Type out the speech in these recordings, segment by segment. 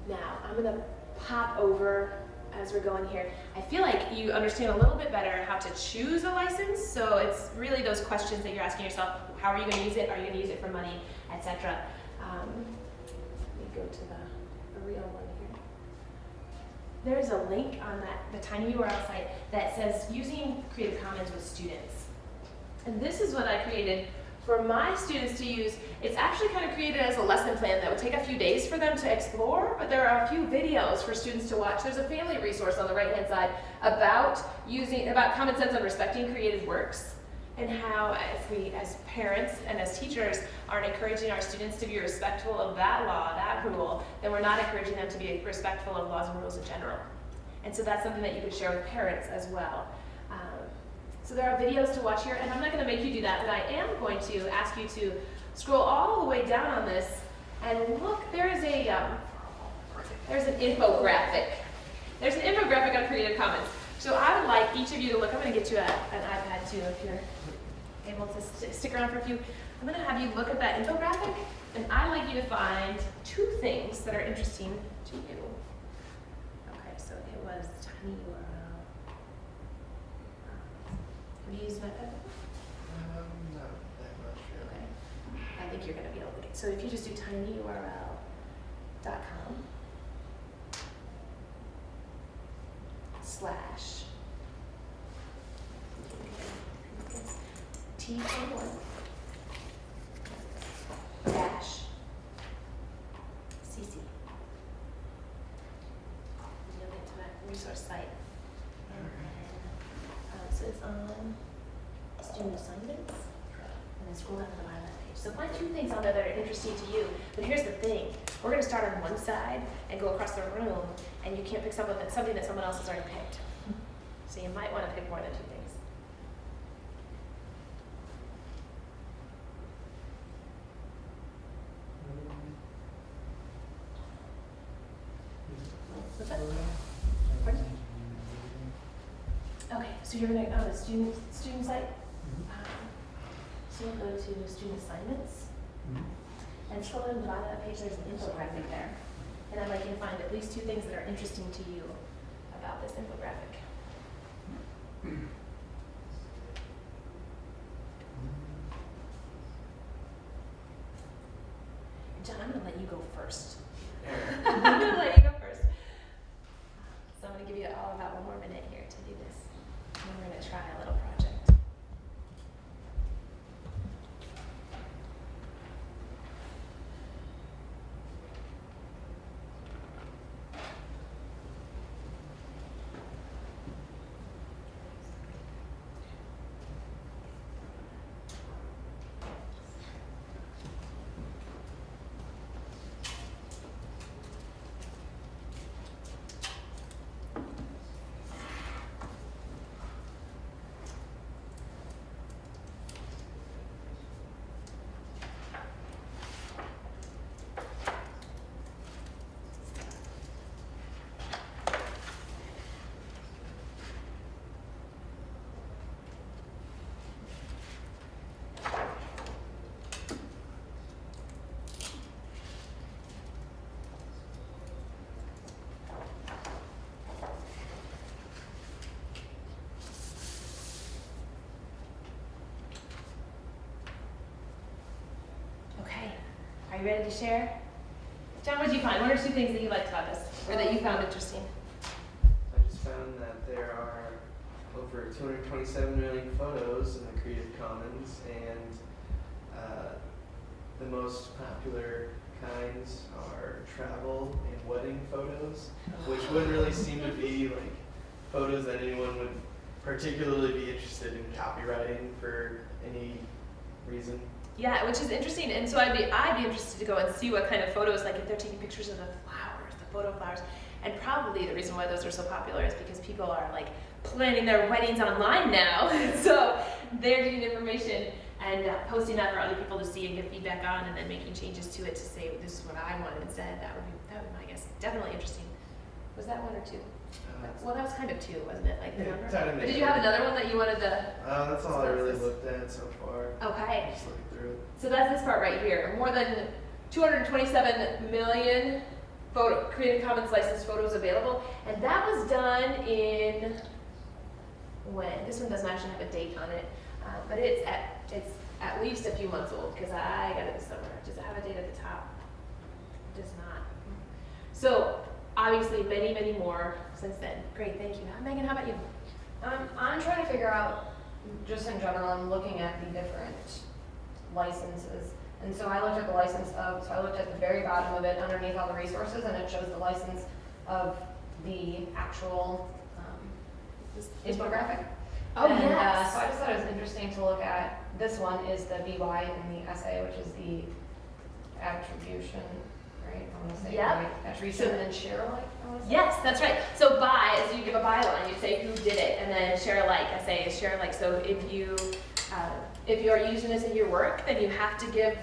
Now, I'm going to pop over as we're going here. I feel like you understand a little bit better how to choose a license. So it's really those questions that you're asking yourself. How are you going to use it? Are you going to use it for money, etc.? Let me go to the real one here. There's a link on the tiny URL site that says using Creative Commons with students. And this is what I created for my students to use. It's actually kind of created as a lesson plan that would take a few days for them to explore, but there are a few videos for students to watch. There's a family resource on the right-hand side about common sense and respecting creative works, and how if we as parents and as teachers aren't encouraging our students to be respectful of that law, that rule, then we're not encouraging them to be respectful of laws and rules in general. And so that's something that you could share with parents as well. So there are videos to watch here, and I'm not going to make you do that, but I am going to ask you to scroll all the way down on this and look. There's an infographic. There's an infographic on Creative Commons. So I would like each of you to look. I'm going to get you an iPad too if you're able to stick around for a few. I'm going to have you look at that infographic, and I'd like you to find 2 things that are interesting to you. Okay, so it was tiny URL. Have you used Matejka? Not that much, really. Okay. I think you're going to be able to get. So if you just do tinyurl.com/T1 -CC. You'll get to that resource site. So it's on student assignments, and then scroll down to the bottom of that page. So find 2 things on there that are interesting to you. But here's the thing: we're going to start on one side and go across the room, and you can't pick something that someone else has already picked. So you might want to pick more than 2 things. What's that? Pardon? Okay, so you're going to go to the student site. So you'll go to student assignments, and scroll down to the bottom of that page. There's an infographic there, and I'd like you to find at least 2 things that are interesting to you about this infographic. John, I'm going to let you go first. I'm going to let you go first. So I'm going to give you all about 1 more minute here to do this. And we're going to try a little project. Are you ready to share? John, what did you find? What are 2 things that you liked about this, or that you found interesting? I just found that there are over 227 million photos in the Creative Commons, and the most popular kinds are travel and wedding photos, which wouldn't really seem to be like photos that anyone would particularly be interested in copywriting for any reason. Yeah, which is interesting, and so I'd be interested to go and see what kind of photos, like if they're taking pictures of the flowers, the photo flowers, and probably the reason why those are so popular is because people are like planning their weddings online now, so they're getting information and posting that for other people to see and get feedback on, and then making changes to it to say this is what I want instead. That would be, I guess, definitely interesting. Was that 1 or 2? Well, that was kind of 2, wasn't it? Like the number. But did you have another one that you wanted to? That's all I really looked at so far. Okay. Just looking through it. So that's this part right here. More than 227 million Creative Commons licensed photos available, and that was done in when? This one doesn't actually have a date on it, but it's at least a few months old because I got it this summer. Does it have a date at the top? It does not. So obviously many more since then. Great, thank you. Megan, how about you? I'm trying to figure out, just in general, I'm looking at the different licenses. And so I looked at the license of, so I looked at the very bottom of it underneath all the resources, and it shows the license of the actual infographic. Oh, and, yes. So I just thought it was interesting to look at, this one is the BY in the essay, which is the attribution, right? I want to say Yep. right. Attribution and ShareAlike, I want to say. Yes, that's right. So by is you give a byline, you say who did it, and then ShareAlike, I say is ShareAlike. So if you are using this in your work, then you have to give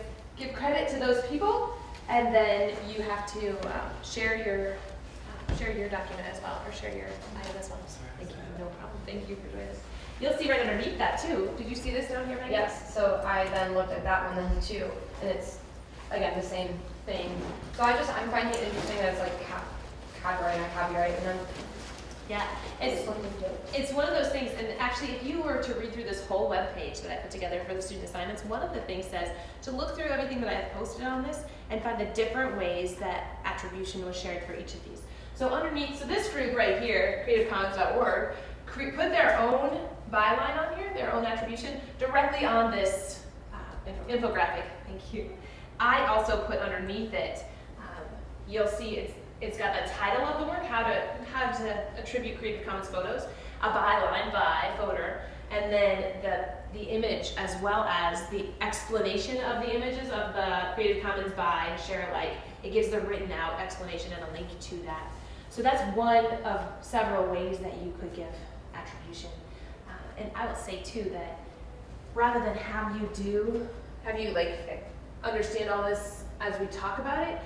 credit to those people, and then you have to share your document as well, or share your item as well. Thank you. No problem. Thank you for doing this. You'll see right underneath that too. Did you see this down here, Megan? Yes, so I then looked at that one then too, and it's, again, the same thing. So I'm finding it interesting that it's like copyright and copyright, and then Yeah, it's one of those things, and actually if you were to read through this whole web page that I put together for the student assignments, one of the things says to look through everything that I have posted on this and find the different ways that attribution was shared for each of these. So underneath, so this group right here, creativecommons.org, put their own byline on here, their own attribution, directly on this infographic. Thank you. I also put underneath it, you'll see it's got the title of the work, how to attribute Creative Commons photos, a byline by photo, and then the image as well as the explanation of the images of the Creative Commons by ShareAlike. It gives the written out explanation and a link to that. So that's one of several ways that you could give attribution. And I will say too that rather than have you like understand all this as we talk about it,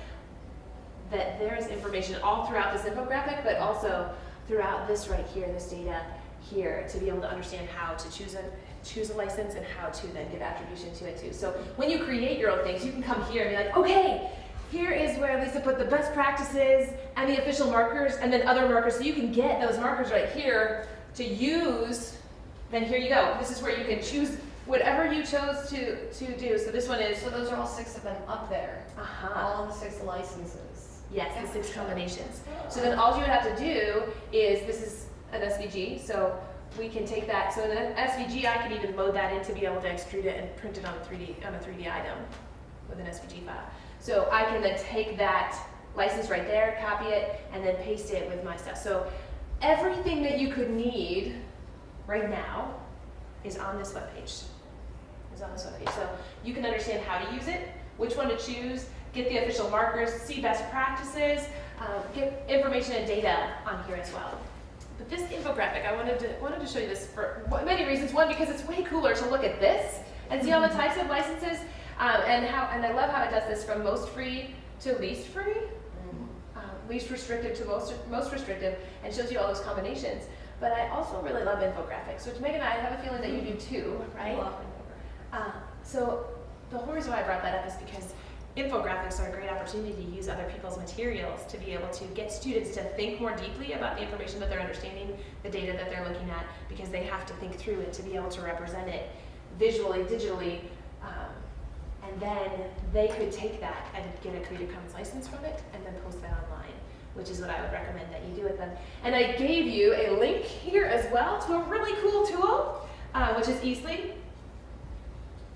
that there is information all throughout this infographic, but also throughout this right here, this data here, to be able to understand how to choose a license and how to then give attribution to it too. So when you create your own things, you can come here and be like, okay, here is where Lisa put the best practices and the official markers and then other markers, so you can get those markers right here to use. Then here you go. This is where you can choose whatever you chose to do. So this one is, so those are all 6 of them up there. All of the 6 licenses. Yes, the 6 combinations. So then all you would have to do is, this is an SVG, so we can take that. So in an SVG, I could even load that in to be able to extrude it and print it on a 3D item with an SVG file. So I can then take that license right there, copy it, and then paste it with my stuff. So everything that you could need right now is on this webpage. So you can understand how to use it, which one to choose, get the official markers, see best practices, get information and data on here as well. But this infographic, I wanted to show you this for many reasons. One, because it's way cooler to look at this and see all the types of licenses, and I love how it does this from most free to least free, least restrictive to most restrictive, and shows you all those combinations. But I also really love infographics, which Megan and I have a feeling that you do too, right? So the whole reason why I brought that up is because infographics are a great opportunity to use other people's materials to be able to get students to think more deeply about the information that they're understanding, the data that they're looking at, because they have to think through it to be able to represent it visually, digitally, and then they could take that and get a Creative Commons license from it and then post that online, which is what I would recommend that you do with them. And I gave you a link here as well to a really cool tool, which is Easel,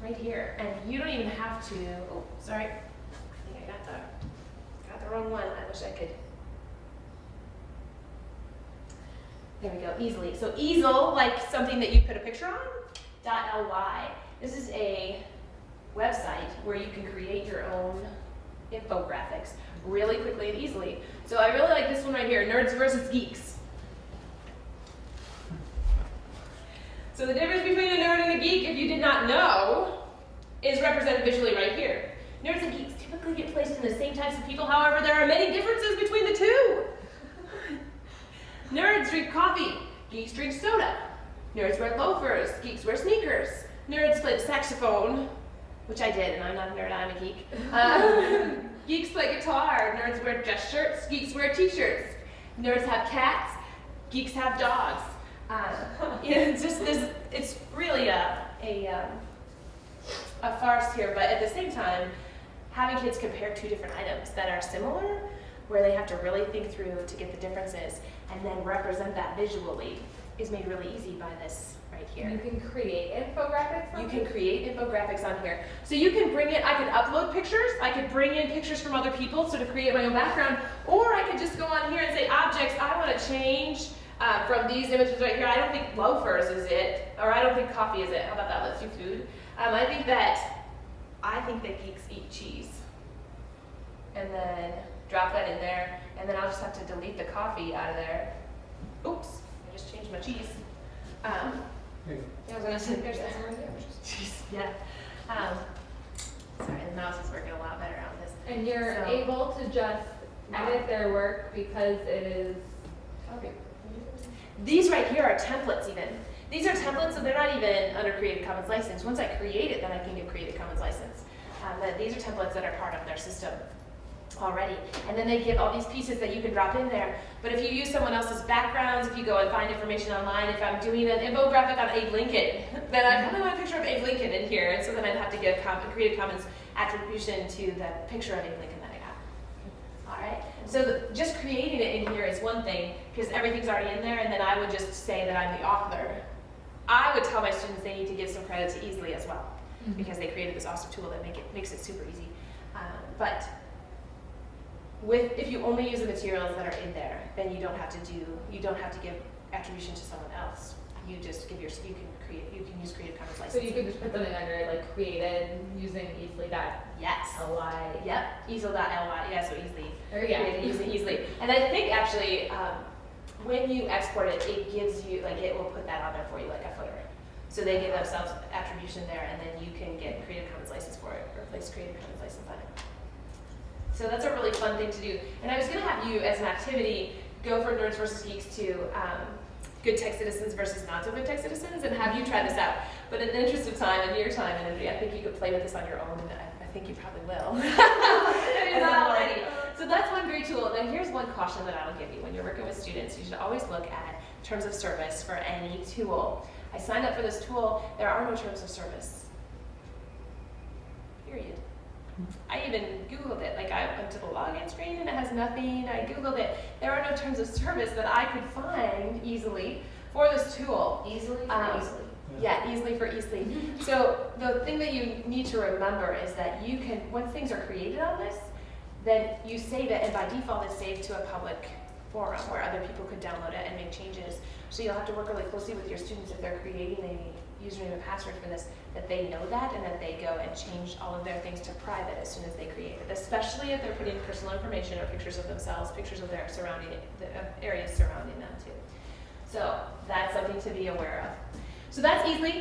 right here. And you don't even have to, oh, sorry. I think I got the wrong one. I wish I could. There we go, easily. So Easel, like something that you put a picture on, .ly. This is a website where you can create your own infographics really quickly and easily. So I really like this one right here, Nerds versus Geeks. So the difference between a nerd and a geek, if you did not know, is represented visually right here. Nerds and geeks typically get placed in the same types of people, however, there are many differences between the two. Nerds drink coffee, geeks drink soda. Nerds wear loafers, geeks wear sneakers. Nerds play the saxophone, which I did, and I'm not a nerd, I'm a geek. Geeks play guitar, nerds wear dress shirts, geeks wear t-shirts. Nerds have cats, geeks have dogs. It's just this, it's really a farce here, but at the same time, having kids compare two different items that are similar, where they have to really think through to get the differences, and then represent that visually, is made really easy by this right here. You can create infographics on You can create infographics on here. So you can bring it, I could upload pictures, I could bring in pictures from other people, so to create my own background, or I could just go on here and say objects, I want to change from these images right here. I don't think loafers is it, or I don't think coffee is it. How about that? Let's do food. I think that geeks eat cheese. And then drop that in there, and then I'll just have to delete the coffee out of there. Oops, I just changed my cheese. Yeah, I was gonna say, there's that somewhere there. Cheese, yeah. Sorry, the mouse is working a lot better on this. And you're So- able to just edit their work because it is. Okay. These right here are templates even. These are templates, so they're not even under Creative Commons license. Once I create it, then I can get Creative Commons license. But these are templates that are part of their system already. And then they give all these pieces that you can drop in there. But if you use someone else's backgrounds, if you go and find information online, if I'm doing an infographic on Abe Lincoln, then I probably want a picture of Abe Lincoln in here. And so then I'd have to give Creative Commons attribution to the picture of Abe Lincoln that I got. All right, so just creating it in here is one thing, because everything's already in there, and then I would just say that I'm the author. I would tell my students they need to give some credit to Easel as well, because they created this awesome tool that makes it super easy. But if you only use the materials that are in there, then you don't have to give attribution to someone else. You just give you can use Creative Commons So license. you could just put something under like created using Easel.ly. Yes. Yep. Easel.ly. Yeah. So easily. Or yeah. Created using easily. And I think actually, when you export it, it gives you it will put that on there for you like a footer. So they give themselves attribution there, and then you can get Creative Commons license for it, or place Creative Commons license on it. So that's a really fun thing to do. And I was going to have you, as an activity, go from nerds versus geeks to good tech citizens versus not so good tech citizens, and have you try this out. But in the interest of time and your time and energy, I think you could play with this on your own, and I think you probably will. If you're not already. So that's one great tool. Now here's one caution that I will give you. When you're working with students, you should always look at terms of service for any tool. I signed up for this tool. There are no terms of service. Period. I even Googled it. I went to the login screen and it has nothing. I Googled it. There are no terms of service that I could find easily for this tool. Easily easily. Yeah, easily for easily. So the thing that you need to remember is that you can, once things are created on this, then you save it, and by default it's saved to a public forum where other people could download it and make changes. So you'll have to work really closely with your students if they're creating a username and password for this, that they know that and that they go and change all of their things to private as soon as they create it, especially if they're putting personal information or pictures of themselves, pictures of their surrounding, the areas surrounding them too. So that's something to be aware of. So that's easily.